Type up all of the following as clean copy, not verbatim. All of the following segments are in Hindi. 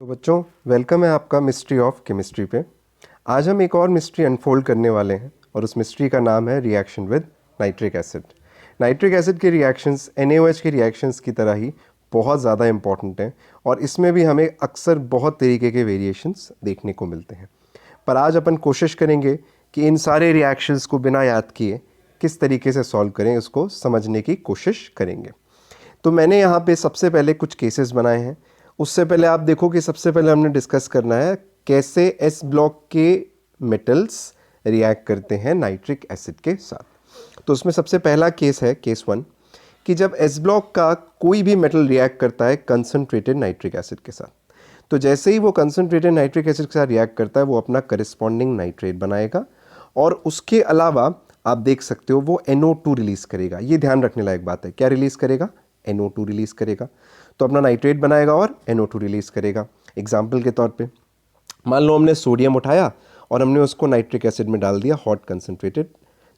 तो बच्चों, वेलकम है आपका मिस्ट्री ऑफ केमिस्ट्री पे। आज हम एक और मिस्ट्री अनफोल्ड करने वाले हैं और उस मिस्ट्री का नाम है reaction with nitric acid. Nitric acid के रिएक्शंस NaOH के रिएक्शंस की तरह ही बहुत ज़्यादा इंपॉर्टेंट हैं और इसमें भी हमें अक्सर बहुत तरीके के वेरिएशंस देखने को मिलते हैं। पर आज अपन कोशिश करेंगे कि इन सारे रिएक्शंस को बिना याद किए किस तरीके से सॉल्व करें, उसको समझने की कोशिश करेंगे। तो मैंने यहाँ पे सबसे पहले कुछ केसेस बनाए हैं। उससे पहले आप देखो कि सबसे पहले हमने डिस्कस करना है कैसे एस ब्लॉक के मेटल्स रिएक्ट करते हैं नाइट्रिक एसिड के साथ। तो उसमें सबसे पहला केस है केस 1 कि जब एस ब्लॉक का कोई भी मेटल रिएक्ट करता है कंसनट्रेटेड नाइट्रिक एसिड के साथ, तो जैसे ही वो कंसनट्रेटेड नाइट्रिक एसिड के साथ रिएक्ट करता है वो अपना करस्पॉन्डिंग नाइट्रेट बनाएगा और उसके अलावा आप देख सकते हो वो NO2 रिलीज़ करेगा। ये ध्यान रखने लायक बात है, क्या रिलीज़ करेगा? NO2 रिलीज़ करेगा। तो अपना नाइट्रेट बनाएगा और NO2 रिलीज़ करेगा। एग्जाम्पल के तौर पे मान लो हमने सोडियम उठाया और हमने उसको नाइट्रिक एसिड में डाल दिया हॉट कंसनट्रेटेड,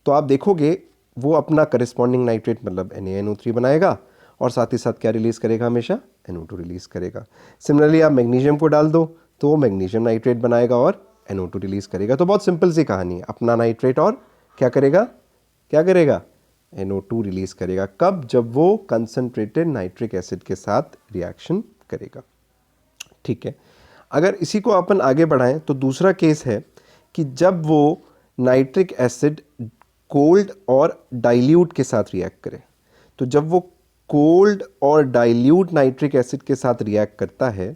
तो आप देखोगे वो अपना करस्पॉन्डिंग नाइट्रेट मतलब NaNO3 बनाएगा और साथ ही साथ क्या रिलीज़ करेगा? हमेशा NO2 रिलीज़ करेगा। सिमिलरली आप मैग्नीशियम को डाल दो तो वो मैग्नीशियम नाइट्रेट बनाएगा और NO2 रिलीज़ करेगा। तो बहुत सिंपल सी कहानी है, अपना नाइट्रेट और क्या करेगा? क्या करेगा? NO2 रिलीज़ करेगा। कब? जब वो कंसनट्रेटेड नाइट्रिक एसिड के साथ रिएक्शन करेगा। ठीक है, अगर इसी को अपन आगे बढ़ाएं तो दूसरा केस है कि जब वो नाइट्रिक एसिड कोल्ड और डाइल्यूट के साथ रिएक्ट करे। तो जब वो कोल्ड और डाइल्यूट नाइट्रिक एसिड के साथ रिएक्ट करता है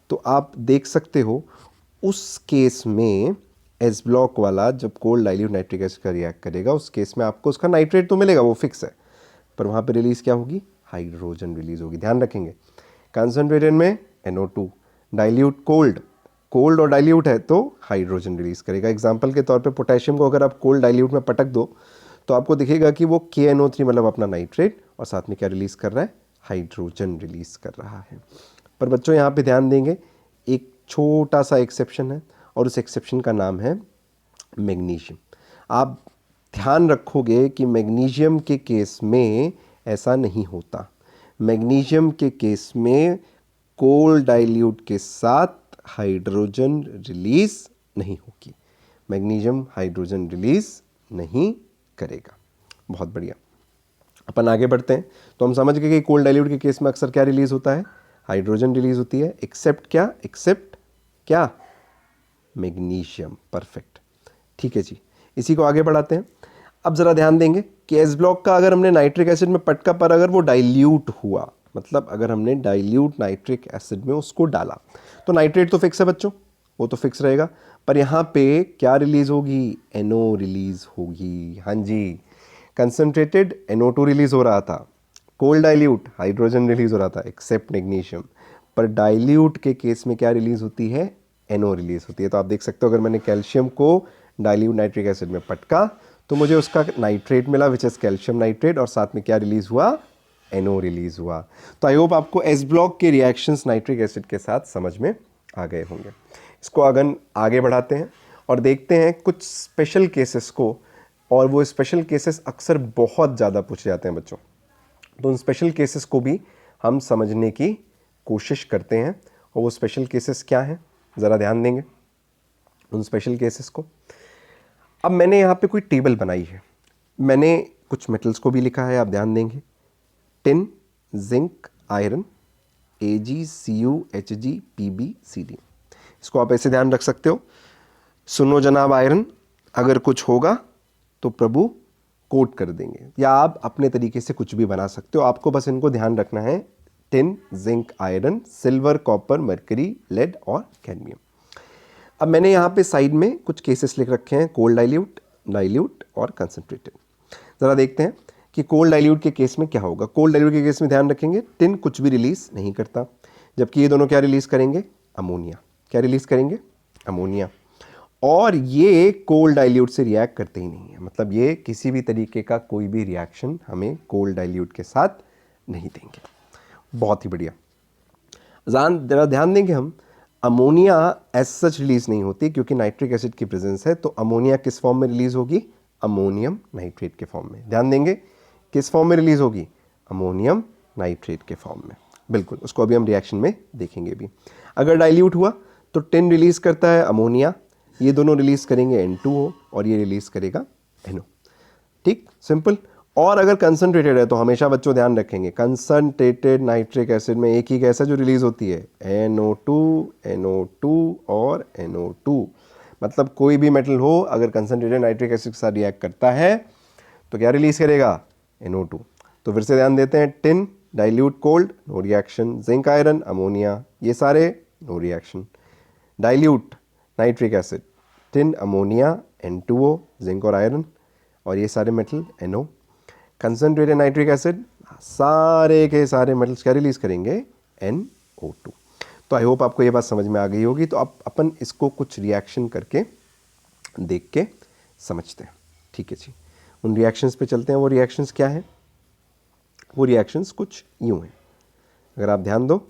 तो आप देख सकते हो उस केस में एस ब्लॉक वाला जब कोल्ड डाइल्यूट नाइट्रिक एसिड का रिएक्ट करेगा उस केस में आपको उसका नाइट्रेट तो मिलेगा, वो फिक्स है, पर वहाँ पे रिलीज़ क्या होगी? हाइड्रोजन रिलीज़ होगी। ध्यान रखेंगे, कंसनट्रेटेड में NO2, डाइल्यूट कोल्ड और डाइल्यूट है तो हाइड्रोजन रिलीज़ करेगा। एग्जाम्पल के तौर पे पोटेशियम को अगर आप कोल्ड डाइल्यूट में पटक दो तो आपको दिखेगा कि वो KNO3 मतलब अपना नाइट्रेट और साथ में क्या रिलीज़ कर रहा है? हाइड्रोजन रिलीज़ कर रहा है। पर बच्चों यहाँ पे ध्यान देंगे, एक छोटा सा एक्सेप्शन है और उस एक्सेप्शन का नाम है मैग्नीशियम। आप ध्यान रखोगे कि मैग्नीशियम के केस में ऐसा नहीं होता। मैग्नीशियम के केस में कोल्ड डाइल्यूट के साथ हाइड्रोजन रिलीज नहीं होगी, मैग्नीशियम हाइड्रोजन रिलीज नहीं करेगा। बहुत बढ़िया, अपन आगे बढ़ते हैं। तो हम समझ गए कि कोल्ड डाइल्यूट के केस में अक्सर क्या रिलीज होता है? हाइड्रोजन रिलीज होती है, एक्सेप्ट क्या? एक्सेप्ट क्या? मैग्नीशियम। परफेक्ट, ठीक है जी। इसी को आगे बढ़ाते हैं। अब ज़रा ध्यान देंगे कि एस ब्लॉक का अगर हमने नाइट्रिक एसिड में पटका पर अगर वो डाइल्यूट हुआ, मतलब अगर हमने डाइल्यूट नाइट्रिक एसिड में उसको डाला तो नाइट्रेट तो फिक्स है बच्चों, वो तो फिक्स रहेगा, पर यहाँ पे क्या रिलीज़ होगी? NO रिलीज़ होगी। हाँ जी, कंसनट्रेटेड NO2 रिलीज़ हो रहा था, कोल्ड डाइल्यूट हाइड्रोजन रिलीज़ हो रहा था एक्सेप्ट मैग्नीशियम, पर डाइल्यूट के केस में क्या रिलीज़ होती है? NO रिलीज़ होती है। तो आप देख सकते हो अगर मैंने कैल्शियम को डाइल्यूट नाइट्रिक एसिड में पटका तो मुझे उसका नाइट्रेट मिला विच इज़ कैल्शियम नाइट्रेट और साथ में क्या रिलीज़ हुआ? NO रिलीज़ हुआ। तो आई होप आपको एस ब्लॉक के रिएक्शंस नाइट्रिक एसिड के साथ समझ में आ गए होंगे। इसको अगन आगे बढ़ाते हैं और देखते हैं कुछ स्पेशल केसेस को, और वो स्पेशल केसेस अक्सर बहुत ज़्यादा पूछे जाते हैं बच्चों। तो उन स्पेशल केसेस को भी हम समझने की कोशिश करते हैं और वो स्पेशल केसेस क्या हैं ज़रा ध्यान देंगे उन स्पेशल केसेस को। अब मैंने यहाँ पे कोई टेबल बनाई है, मैंने कुछ मेटल्स को भी लिखा है, आप ध्यान देंगे, tin, zinc, iron, AgCu Hg Pb Cd। इसको आप ऐसे ध्यान रख सकते हो, सुनो जनाब आयरन, अगर कुछ होगा तो प्रभु कोट कर देंगे, या आप अपने तरीके से कुछ भी बना सकते हो। आपको बस इनको ध्यान रखना है, tin, zinc, iron, silver, copper, mercury, lead और कैडमियम। अब मैंने यहाँ पे साइड में कुछ केसेस लिख रखे हैं, कोल्ड डाइल्यूट, डाइल्यूट और कंसनट्रेटेड। ज़रा देखते हैं कि कोल्ड डाइल्यूट के केस में क्या होगा। कोल्ड डाइल्यूट के केस में ध्यान रखेंगे टिन कुछ भी रिलीज़ नहीं करता, जबकि ये दोनों क्या रिलीज़ करेंगे? अमोनिया। क्या रिलीज़ करेंगे? अमोनिया। और ये कोल्ड डाइल्यूट से रिएक्ट करते ही नहीं है, मतलब ये किसी भी तरीके का कोई भी रिएक्शन हमें कोल्ड डाइल्यूट के साथ नहीं देंगे। बहुत ही बढ़िया, ज़रा ध्यान देंगे हम, अमोनिया एज सच रिलीज़ नहीं होती क्योंकि नाइट्रिक एसिड की प्रेजेंस है, तो अमोनिया किस फॉर्म में रिलीज़ होगी? अमोनियम नाइट्रेट के फॉर्म में। ध्यान देंगे किस फॉर्म में रिलीज़ होगी? अमोनियम नाइट्रेट के फॉर्म में। बिल्कुल, उसको अभी हम रिएक्शन में देखेंगे भी। अगर डाइल्यूट हुआ तो टिन रिलीज़ करता है अमोनिया, ये दोनों रिलीज़ करेंगे N2O और ये रिलीज़ करेगा NO। ठीक, सिंपल। और अगर कंसनट्रेटेड है तो हमेशा बच्चों ध्यान रखेंगे, कंसनट्रेटेड नाइट्रिक एसिड में एक ही गैस है जो रिलीज़ होती है, NO2, NO2 और NO2। मतलब कोई भी मेटल हो अगर कंसनट्रेटेड नाइट्रिक एसिड के साथ रिएक्ट करता है तो क्या रिलीज़ करेगा, NO2। तो फिर से ध्यान देते हैं, tin dilute cold no reaction, zinc iron ammonia ये सारे no reaction, dilute nitric acid tin ammonia N2O zinc और आयरन और ये सारे metal NO। Concentrated nitric acid सारे के सारे मेटल्स क्या रिलीज़ करेंगे, NO2। तो आई होप आपको ये बात समझ में आ गई होगी। तो अब अपन इसको कुछ रिएक्शन करके देख के समझते हैं। ठीक है जी, उन रिएक्शंस पे चलते हैं। वो रिएक्शंस क्या हैं, वो रिएक्शंस कुछ यूँ हैं, अगर आप ध्यान दो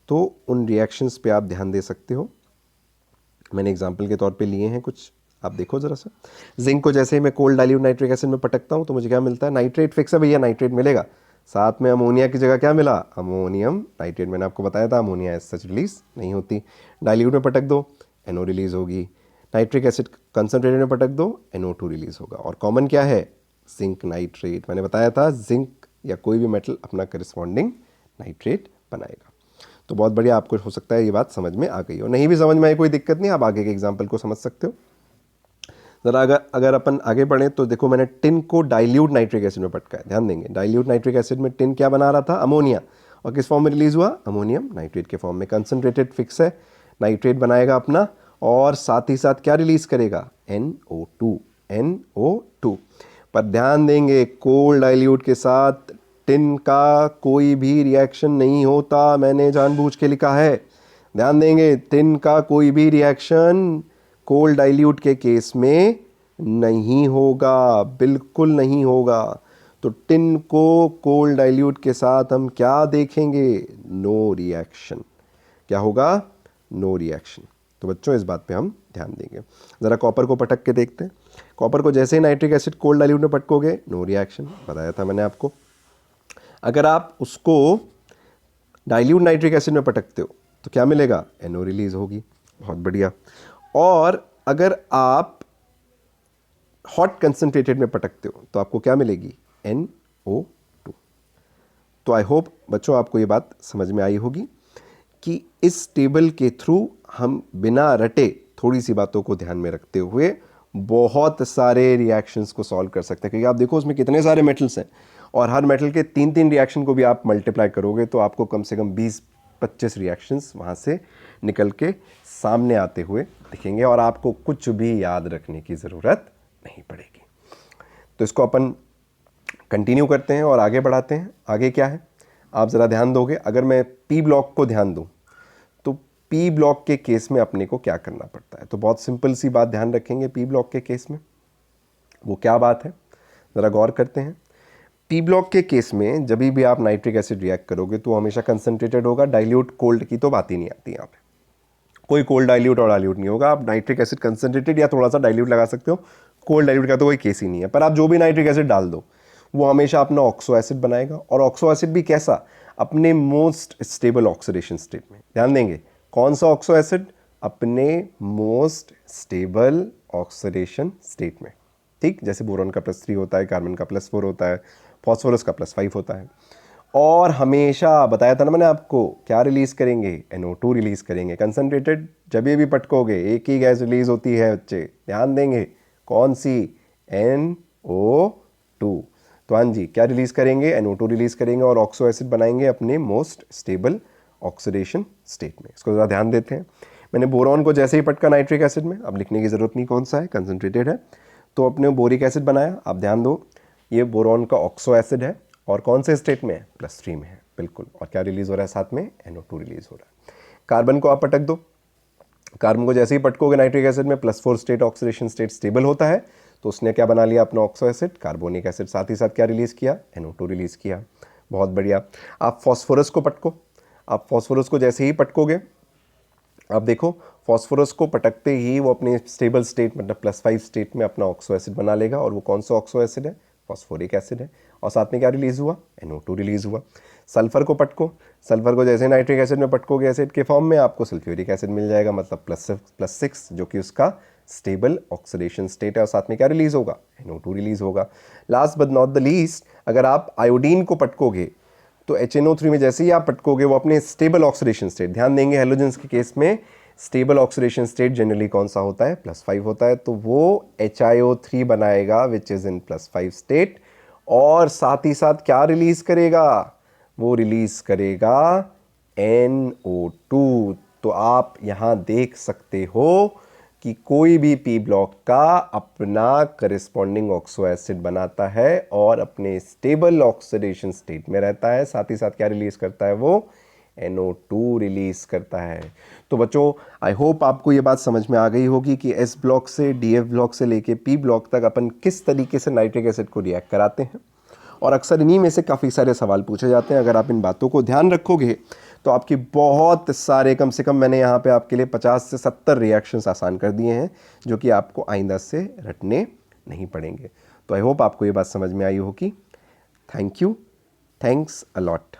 तो उन रिएक्शंस पे आप ध्यान दे सकते हो। मैंने एग्जांपल के तौर पे लिए हैं कुछ, आप देखो ज़रा सा। जिंक को जैसे ही मैं कोल्ड डाइल्यूट नाइट्रिक एसिड में पटकता हूँ तो मुझे क्या मिलता है, नाइट्रेट फिक्स है भैया, नाइट्रेट मिलेगा। साथ में अमोनिया की जगह क्या मिला, अमोनियम नाइट्रेट। मैंने आपको बताया था अमोनिया एज सच रिलीज नहीं होती। डाइल्यूट में पटक दो NO रिलीज़ होगी, नाइट्रिक एसिड कंसनट्रेटेड में पटक दो NO2 रिलीज़ होगा। और कॉमन क्या है, जिंक नाइट्रेट। मैंने बताया था जिंक या कोई भी मेटल अपना करस्पॉन्डिंग नाइट्रेट बनाएगा। तो बहुत बढ़िया, आपको हो सकता है ये बात समझ में आ गई हो। नहीं भी समझ में आई कोई दिक्कत नहीं, आप आगे के एग्जाम्पल को समझ सकते हो। ज़रा अगर अपन आगे बढ़ें तो देखो, मैंने टिन को डाइल्यूट नाइट्रिक एसिड में पटका है, ध्यान देंगे। डाइल्यूट नाइट्रिक एसिड में टिन क्या बना रहा था, अमोनिया, और किस फॉर्म में रिलीज़ हुआ, अमोनियम नाइट्रेट के फॉर्म में। कंसनट्रेटेड फिक्स है, नाइट्रेट बनाएगा अपना और साथ ही साथ क्या रिलीज़ करेगा, NO2। पर ध्यान देंगे, कोल्ड डाइल्यूट के साथ टिन का कोई भी रिएक्शन नहीं होता, मैंने जानबूझ के लिखा है। ध्यान देंगे, टिन का कोई भी रिएक्शन कोल्ड डाइल्यूट के केस में नहीं होगा, बिल्कुल नहीं होगा। तो टिन को कोल्ड डाइल्यूट के साथ हम क्या देखेंगे, नो रिएक्शन। क्या होगा, नो रिएक्शन। तो बच्चों इस बात पे हम ध्यान देंगे। ज़रा कॉपर को पटक के देखते हैं। कॉपर को जैसे ही नाइट्रिक एसिड कोल्ड डाइल्यूट में पटकोगे, नो रिएक्शन, बताया था मैंने आपको। अगर आप उसको डाइल्यूट नाइट्रिक एसिड में पटकते हो तो क्या मिलेगा, NO रिलीज़ होगी। बहुत बढ़िया। और अगर आप हॉट कंसनट्रेटेड में पटकते हो तो आपको क्या मिलेगी, NO2। तो आई होप बच्चों आपको ये बात समझ में आई होगी कि इस टेबल के थ्रू हम बिना रटे थोड़ी सी बातों को ध्यान में रखते हुए बहुत सारे रिएक्शंस को सॉल्व कर सकते हैं। क्योंकि आप देखो उसमें कितने सारे मेटल्स हैं और हर मेटल के 3-3 रिएक्शन को भी आप मल्टीप्लाई करोगे तो आपको कम से कम 20-25 रिएक्शंस वहाँ से निकल के सामने आते हुए दिखेंगे और आपको कुछ भी याद रखने की ज़रूरत नहीं पड़ेगी। तो इसको अपन कंटिन्यू करते हैं और आगे बढ़ाते हैं। आगे क्या है, आप ज़रा ध्यान दोगे। अगर मैं P ब्लॉक को ध्यान दूँ तो P ब्लॉक के केस में अपने को क्या करना पड़ता है। तो बहुत सिंपल सी बात ध्यान रखेंगे P ब्लॉक के केस में। वो क्या बात है, ज़रा गौर करते हैं। P ब्लॉक के केस में जब भी आप नाइट्रिक एसिड रिएक्ट करोगे तो हमेशा कंसनट्रेटेड होगा। डाइल्यूट कोल्ड की तो बात ही नहीं आती यहाँ पे, कोई कोल्ड डाइल्यूट और डाइल्यूट नहीं होगा। आप नाइट्रिक एसिड कंसनट्रेटेड या थोड़ा सा डाइल्यूट लगा सकते हो, कोल्ड डाइल्यूट का तो कोई केस ही नहीं है। पर आप जो भी नाइट्रिक एसिड डाल दो वो हमेशा अपना ऑक्सो एसिड बनाएगा। और ऑक्सो एसिड भी कैसा, अपने मोस्ट स्टेबल ऑक्सीडेशन स्टेट में। ध्यान देंगे, कौन सा ऑक्सो एसिड, अपने मोस्ट स्टेबल ऑक्सीडेशन स्टेट में। ठीक, जैसे बोरॉन का +3 होता है, कार्बन का +4 होता है, फॉस्फोरस का +5 होता है। और हमेशा बताया था ना मैंने आपको, क्या रिलीज़ करेंगे, NO2 रिलीज़ करेंगे। कंसनट्रेटेड जब भी पटकोगे एक ही गैस रिलीज़ होती है बच्चे, ध्यान देंगे, कौन सी, NO2। तो हाँ जी, क्या रिलीज़ करेंगे, NO2 रिलीज़ करेंगे और ऑक्सो एसिड बनाएंगे अपने मोस्ट स्टेबल ऑक्सीडेशन स्टेट में। इसको ज़रा ध्यान देते हैं। मैंने बोरॉन को जैसे ही पटका नाइट्रिक एसिड में, अब लिखने की ज़रूरत नहीं कौन सा है, कंसनट्रेटेड है, तो अपने बोरिक एसिड बनाया। आप ध्यान दो, ये बोरॉन का ऑक्सो एसिड है और कौन से स्टेट में है, +3 में है, बिल्कुल। और क्या रिलीज़ हो रहा है साथ में, NO2 रिलीज़ हो रहा है। कार्बन को आप पटक दो, कार्बन को जैसे ही पटकोगे नाइट्रिक एसिड में, +4 स्टेट ऑक्सीडेशन स्टेट स्टेबल होता है, तो उसने क्या बना लिया, अपना ऑक्सो एसिड, कार्बोनिक एसिड, साथ ही साथ क्या रिलीज़ किया, NO2 रिलीज़ किया। बहुत बढ़िया। आप फॉस्फोरस को पटको, आप फॉस्फोरस को जैसे ही पटकोगे, आप देखो फॉस्फोरस को पटकते ही वो अपने स्टेबल स्टेट मतलब +5 स्टेट में अपना ऑक्सो एसिड बना लेगा। और वो कौन सा ऑक्सो एसिड है, फॉस्फोरिक एसिड है, और साथ में क्या रिलीज़ हुआ, NO2 रिलीज़ हुआ। सल्फ़र को पटको, सल्फ़र को जैसे नाइट्रिक एसिड में पटकोगे एसिड के फॉर्म में, आपको सल्फ्यूरिक एसिड मिल जाएगा, मतलब +6 जो कि उसका स्टेबल ऑक्सीडेशन स्टेट है, और साथ में क्या रिलीज़ होगा, NO2 रिलीज़ होगा। Last but not the least, अगर आप आयोडीन को पटकोगे तो HNO3 में जैसे ही आप पटकोगे वो अपने स्टेबल ऑक्सीडेशन स्टेट, ध्यान देंगे हैलोजेंस के केस में स्टेबल ऑक्सीडेशन स्टेट जनरली कौन सा होता है, +5 होता है, तो वो HiO3 बनाएगा विच इज़ इन +5 स्टेट, और साथ ही साथ क्या रिलीज़ करेगा, वो रिलीज़ करेगा NO2। तो आप यहाँ देख सकते हो कि कोई भी पी ब्लॉक का अपना करस्पॉन्डिंग ऑक्सो एसिड बनाता है और अपने स्टेबल ऑक्सीडेशन स्टेट में रहता है, साथ ही साथ क्या रिलीज़ करता है, वो NO2 रिलीज़ करता है। तो बच्चों, आई होप आपको ये बात समझ में आ गई होगी कि S ब्लॉक से DF ब्लॉक से लेके P ब्लॉक तक अपन किस तरीके से नाइट्रिक एसिड को रिएक्ट कराते हैं, और अक्सर इन्हीं में से काफ़ी सारे सवाल पूछे जाते हैं। अगर आप इन बातों को ध्यान रखोगे तो आपकी बहुत सारे, कम से कम मैंने यहाँ पे आपके लिए 50 से 70 रिएक्शंस आसान कर दिए हैं, जो कि आपको आइंदा से रटने नहीं पड़ेंगे। तो आई होप आपको ये बात समझ में आई होगी। Thank you, thanks a lot.